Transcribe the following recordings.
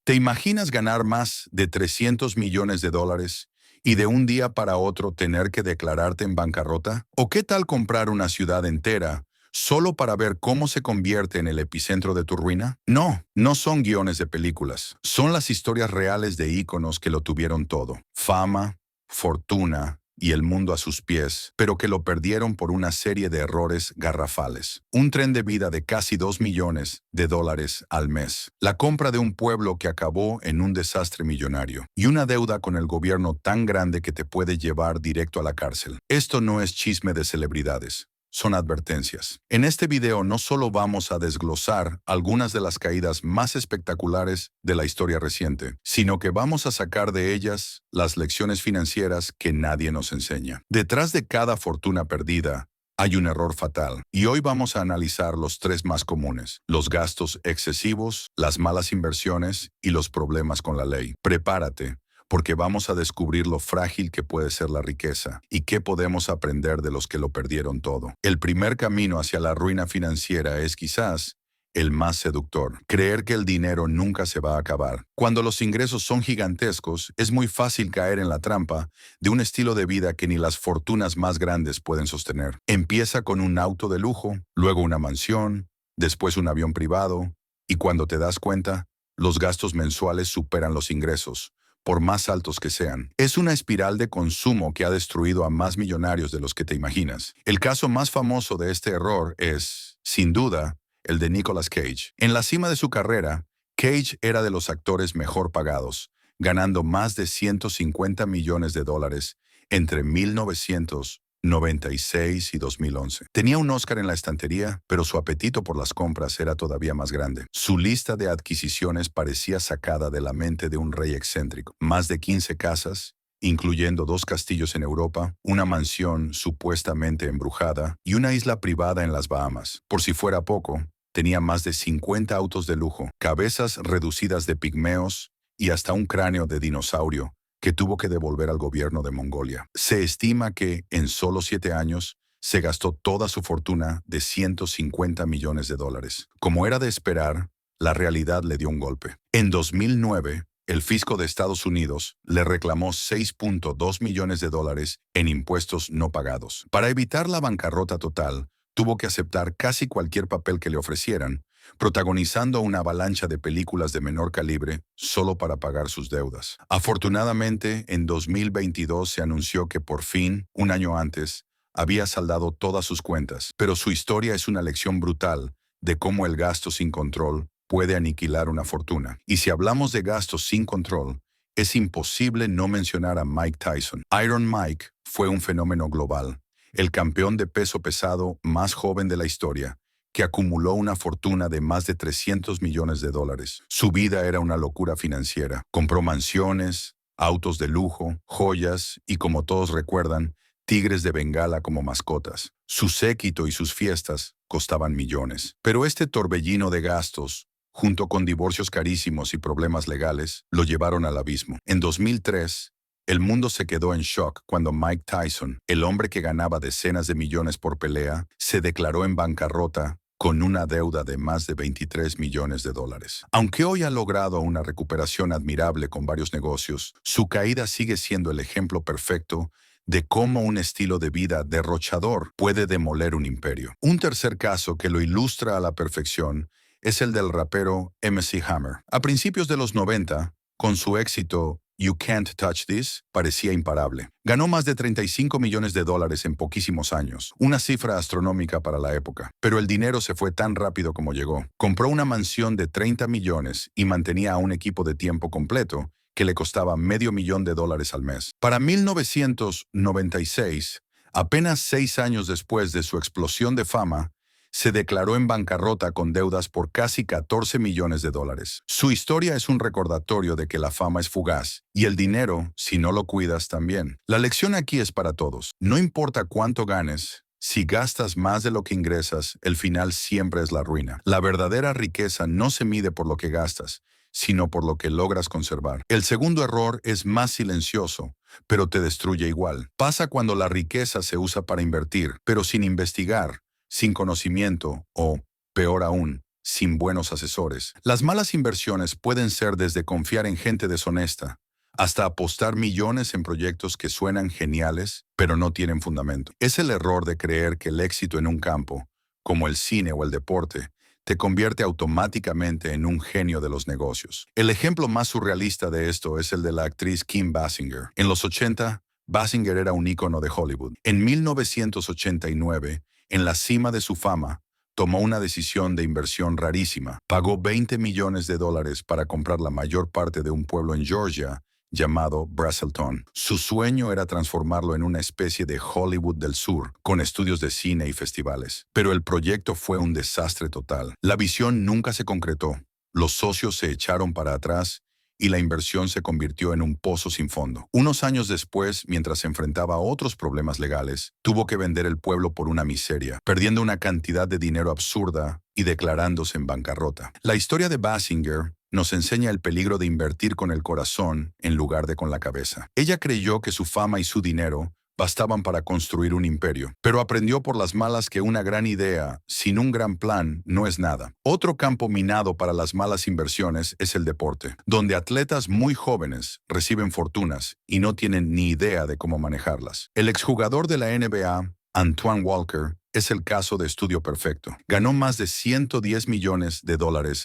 ¿Te imaginas ganar más de 300 millones de dólares y de un día para otro tener que declararte en bancarrota? ¿O qué tal comprar una ciudad entera solo para ver cómo se convierte en el epicentro de tu ruina? No, no son guiones de películas. Son las historias reales de íconos que lo tuvieron todo. Fama, fortuna y el mundo a sus pies, pero que lo perdieron por una serie de errores garrafales. Un tren de vida de casi 2 millones de dólares al mes. La compra de un pueblo que acabó en un desastre millonario. Y una deuda con el gobierno tan grande que te puede llevar directo a la cárcel. Esto no es chisme de celebridades. Son advertencias. En este video no solo vamos a desglosar algunas de las caídas más espectaculares de la historia reciente, sino que vamos a sacar de ellas las lecciones financieras que nadie nos enseña. Detrás de cada fortuna perdida hay un error fatal, y hoy vamos a analizar los tres más comunes: los gastos excesivos, las malas inversiones y los problemas con la ley. Prepárate, porque vamos a descubrir lo frágil que puede ser la riqueza y qué podemos aprender de los que lo perdieron todo. El primer camino hacia la ruina financiera es quizás el más seductor: creer que el dinero nunca se va a acabar. Cuando los ingresos son gigantescos, es muy fácil caer en la trampa de un estilo de vida que ni las fortunas más grandes pueden sostener. Empieza con un auto de lujo, luego una mansión, después un avión privado, y cuando te das cuenta, los gastos mensuales superan los ingresos, por más altos que sean. Es una espiral de consumo que ha destruido a más millonarios de los que te imaginas. El caso más famoso de este error es, sin duda, el de Nicolas Cage. En la cima de su carrera, Cage era de los actores mejor pagados, ganando más de 150 millones de dólares entre 1996 y 2011. Tenía un Oscar en la estantería, pero su apetito por las compras era todavía más grande. Su lista de adquisiciones parecía sacada de la mente de un rey excéntrico. Más de 15 casas, incluyendo 2 castillos en Europa, una mansión supuestamente embrujada y una isla privada en las Bahamas. Por si fuera poco, tenía más de 50 autos de lujo, cabezas reducidas de pigmeos y hasta un cráneo de dinosaurio que tuvo que devolver al gobierno de Mongolia. Se estima que, en solo 7 años, se gastó toda su fortuna de 150 millones de dólares. Como era de esperar, la realidad le dio un golpe. En 2009, el fisco de Estados Unidos le reclamó 6.2 millones de dólares en impuestos no pagados. Para evitar la bancarrota total, tuvo que aceptar casi cualquier papel que le ofrecieran, protagonizando una avalancha de películas de menor calibre solo para pagar sus deudas. Afortunadamente, en 2022 se anunció que por fin, un año antes, había saldado todas sus cuentas, pero su historia es una lección brutal de cómo el gasto sin control puede aniquilar una fortuna. Y si hablamos de gastos sin control, es imposible no mencionar a Mike Tyson. Iron Mike fue un fenómeno global, el campeón de peso pesado más joven de la historia, que acumuló una fortuna de más de 300 millones de dólares. Su vida era una locura financiera. Compró mansiones, autos de lujo, joyas y, como todos recuerdan, tigres de Bengala como mascotas. Su séquito y sus fiestas costaban millones. Pero este torbellino de gastos, junto con divorcios carísimos y problemas legales, lo llevaron al abismo. En 2003, el mundo se quedó en shock cuando Mike Tyson, el hombre que ganaba decenas de millones por pelea, se declaró en bancarrota con una deuda de más de 23 millones de dólares. Aunque hoy ha logrado una recuperación admirable con varios negocios, su caída sigue siendo el ejemplo perfecto de cómo un estilo de vida derrochador puede demoler un imperio. Un tercer caso que lo ilustra a la perfección es el del rapero MC Hammer. A principios de los 90, con su éxito You Can't Touch This, parecía imparable. Ganó más de 35 millones de dólares en poquísimos años, una cifra astronómica para la época. Pero el dinero se fue tan rápido como llegó. Compró una mansión de 30 millones y mantenía a un equipo de tiempo completo que le costaba $500,000 al mes. Para 1996, apenas 6 años después de su explosión de fama, se declaró en bancarrota con deudas por casi 14 millones de dólares. Su historia es un recordatorio de que la fama es fugaz y el dinero, si no lo cuidas, también. La lección aquí es para todos. No importa cuánto ganes, si gastas más de lo que ingresas, el final siempre es la ruina. La verdadera riqueza no se mide por lo que gastas, sino por lo que logras conservar. El segundo error es más silencioso, pero te destruye igual. Pasa cuando la riqueza se usa para invertir, pero sin investigar, sin conocimiento o, peor aún, sin buenos asesores. Las malas inversiones pueden ser desde confiar en gente deshonesta hasta apostar millones en proyectos que suenan geniales, pero no tienen fundamento. Es el error de creer que el éxito en un campo, como el cine o el deporte, te convierte automáticamente en un genio de los negocios. El ejemplo más surrealista de esto es el de la actriz Kim Basinger. En los 80, Basinger era un ícono de Hollywood. En 1989, en la cima de su fama, tomó una decisión de inversión rarísima. Pagó $20 millones para comprar la mayor parte de un pueblo en Georgia llamado Braselton. Su sueño era transformarlo en una especie de Hollywood del Sur, con estudios de cine y festivales. Pero el proyecto fue un desastre total. La visión nunca se concretó. Los socios se echaron para atrás y la inversión se convirtió en un pozo sin fondo. Unos años después, mientras se enfrentaba a otros problemas legales, tuvo que vender el pueblo por una miseria, perdiendo una cantidad de dinero absurda y declarándose en bancarrota. La historia de Basinger nos enseña el peligro de invertir con el corazón en lugar de con la cabeza. Ella creyó que su fama y su dinero bastaban para construir un imperio, pero aprendió por las malas que una gran idea, sin un gran plan, no es nada. Otro campo minado para las malas inversiones es el deporte, donde atletas muy jóvenes reciben fortunas y no tienen ni idea de cómo manejarlas. El exjugador de la NBA, Antoine Walker, es el caso de estudio perfecto. Ganó más de $110 millones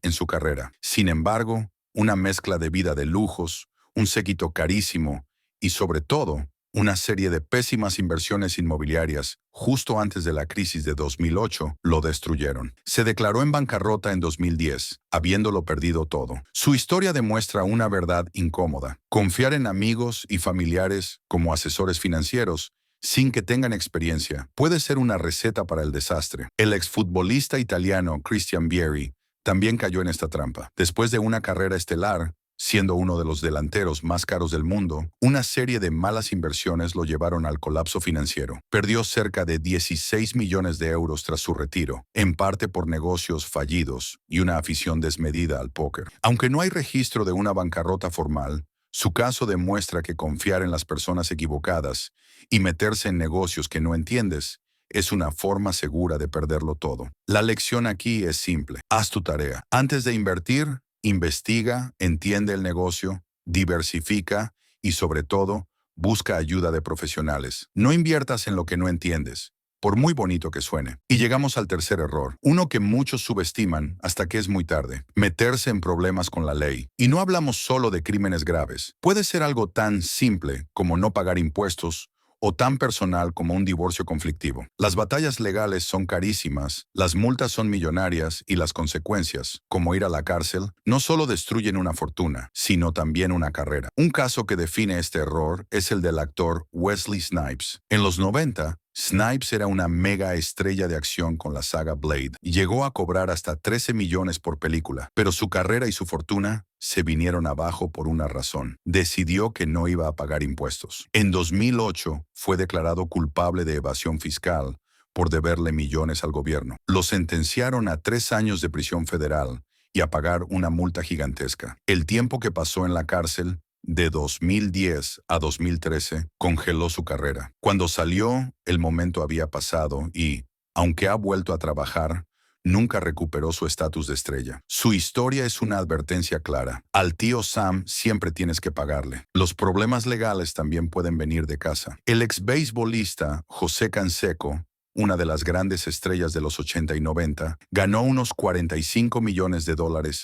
en su carrera. Sin embargo, una mezcla de vida de lujos, un séquito carísimo y, sobre todo, una serie de pésimas inversiones inmobiliarias justo antes de la crisis de 2008 lo destruyeron. Se declaró en bancarrota en 2010, habiéndolo perdido todo. Su historia demuestra una verdad incómoda. Confiar en amigos y familiares como asesores financieros sin que tengan experiencia puede ser una receta para el desastre. El exfutbolista italiano Christian Vieri también cayó en esta trampa. Después de una carrera estelar, siendo uno de los delanteros más caros del mundo, una serie de malas inversiones lo llevaron al colapso financiero. Perdió cerca de 16 millones de euros tras su retiro, en parte por negocios fallidos y una afición desmedida al póker. Aunque no hay registro de una bancarrota formal, su caso demuestra que confiar en las personas equivocadas y meterse en negocios que no entiendes es una forma segura de perderlo todo. La lección aquí es simple. Haz tu tarea. Antes de invertir, investiga, entiende el negocio, diversifica y, sobre todo, busca ayuda de profesionales. No inviertas en lo que no entiendes, por muy bonito que suene. Y llegamos al tercer error, uno que muchos subestiman hasta que es muy tarde: meterse en problemas con la ley. Y no hablamos solo de crímenes graves. Puede ser algo tan simple como no pagar impuestos o tan personal como un divorcio conflictivo. Las batallas legales son carísimas, las multas son millonarias y las consecuencias, como ir a la cárcel, no solo destruyen una fortuna, sino también una carrera. Un caso que define este error es el del actor Wesley Snipes. En los 90, Snipes era una mega estrella de acción con la saga Blade y llegó a cobrar hasta 13 millones por película, pero su carrera y su fortuna se vinieron abajo por una razón: decidió que no iba a pagar impuestos. En 2008 fue declarado culpable de evasión fiscal por deberle millones al gobierno. Lo sentenciaron a 3 años de prisión federal y a pagar una multa gigantesca. El tiempo que pasó en la cárcel, de 2010 a 2013, congeló su carrera. Cuando salió, el momento había pasado y, aunque ha vuelto a trabajar, nunca recuperó su estatus de estrella. Su historia es una advertencia clara. Al tío Sam siempre tienes que pagarle. Los problemas legales también pueden venir de casa. El ex-beisbolista José Canseco, una de las grandes estrellas de los 80 y 90, ganó unos $45 millones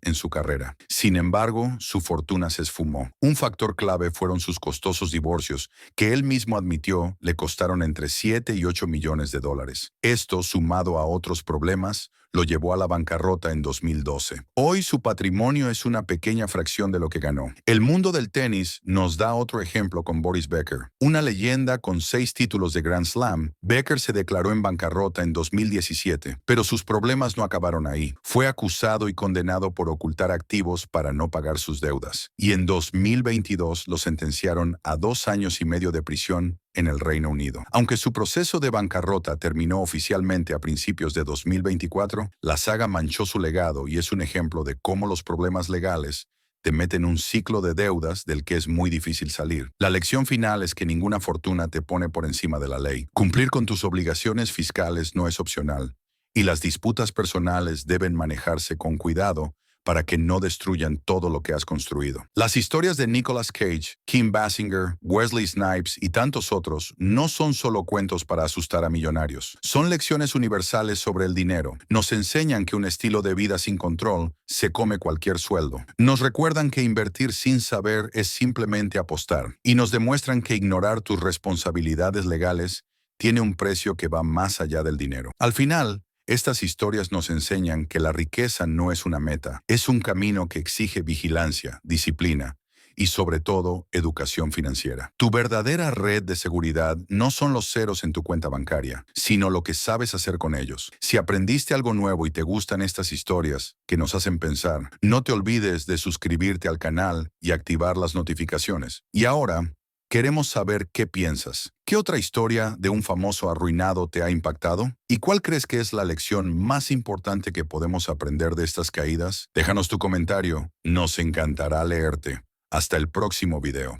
en su carrera. Sin embargo, su fortuna se esfumó. Un factor clave fueron sus costosos divorcios, que él mismo admitió le costaron entre 7 y 8 millones de dólares. Esto, sumado a otros problemas, lo llevó a la bancarrota en 2012. Hoy su patrimonio es una pequeña fracción de lo que ganó. El mundo del tenis nos da otro ejemplo con Boris Becker. Una leyenda con 6 títulos de Grand Slam, Becker se declaró en bancarrota en 2017, pero sus problemas no acabaron ahí. Fue acusado y condenado por ocultar activos para no pagar sus deudas. Y en 2022 lo sentenciaron a 2 años y medio de prisión en el Reino Unido. Aunque su proceso de bancarrota terminó oficialmente a principios de 2024, la saga manchó su legado y es un ejemplo de cómo los problemas legales te meten en un ciclo de deudas del que es muy difícil salir. La lección final es que ninguna fortuna te pone por encima de la ley. Cumplir con tus obligaciones fiscales no es opcional, y las disputas personales deben manejarse con cuidado para que no destruyan todo lo que has construido. Las historias de Nicolas Cage, Kim Basinger, Wesley Snipes y tantos otros no son solo cuentos para asustar a millonarios. Son lecciones universales sobre el dinero. Nos enseñan que un estilo de vida sin control se come cualquier sueldo. Nos recuerdan que invertir sin saber es simplemente apostar. Y nos demuestran que ignorar tus responsabilidades legales tiene un precio que va más allá del dinero. Al final, estas historias nos enseñan que la riqueza no es una meta, es un camino que exige vigilancia, disciplina y sobre todo educación financiera. Tu verdadera red de seguridad no son los ceros en tu cuenta bancaria, sino lo que sabes hacer con ellos. Si aprendiste algo nuevo y te gustan estas historias que nos hacen pensar, no te olvides de suscribirte al canal y activar las notificaciones. Y ahora, queremos saber qué piensas. ¿Qué otra historia de un famoso arruinado te ha impactado? ¿Y cuál crees que es la lección más importante que podemos aprender de estas caídas? Déjanos tu comentario, nos encantará leerte. Hasta el próximo video.